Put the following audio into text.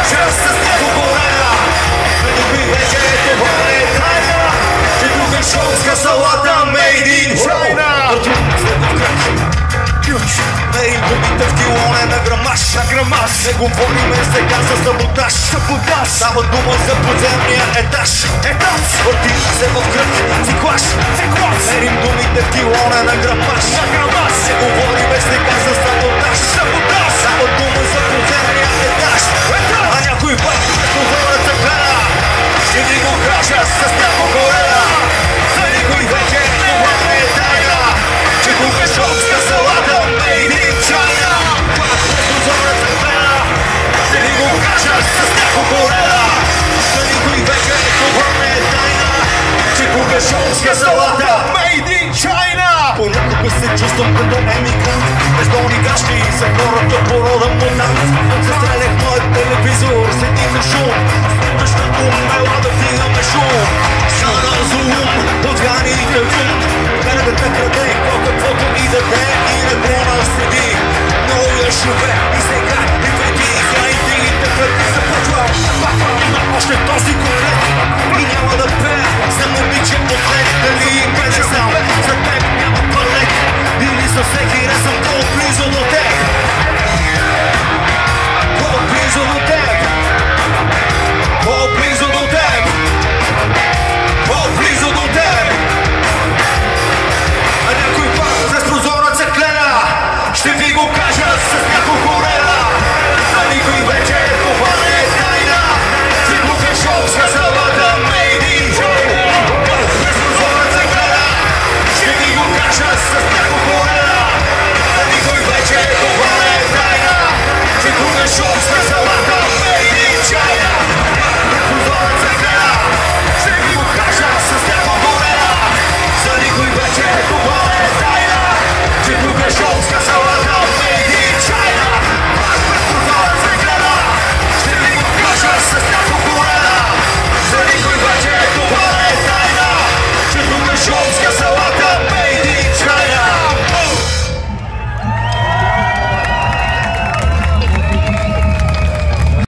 кажа с него горена. Никой вече това не е тайна, че тук е шопска салата made in China. Ей, думите в килоне на грамаш. Не говориме сега за саботаж. Става дума за подземния етаж. Върти се в кръг, циклаш. Мерим думите в килоне на грамаш. Не говориме сега за саботаж. Става дума за подземния етаж. А някой път говорят за пена. Ще ви го кажа с някой горена. За никой вече това не е тайна, че тук е шопска салата made in China. Прозорът за пена. Ще ви го кажа с някой горена. За никой вече това не е тайна, че тук е шопска салата made in China. Понякога се чувствам като емигрант, бездолни гащи са хората по рода мутант. Се стрелях моят телевизор с един шум, защото мела да вдигаме шум. Стана разум, отгани и тъгун, карагата краде, каквото и да те, и не гона следи. Но я живе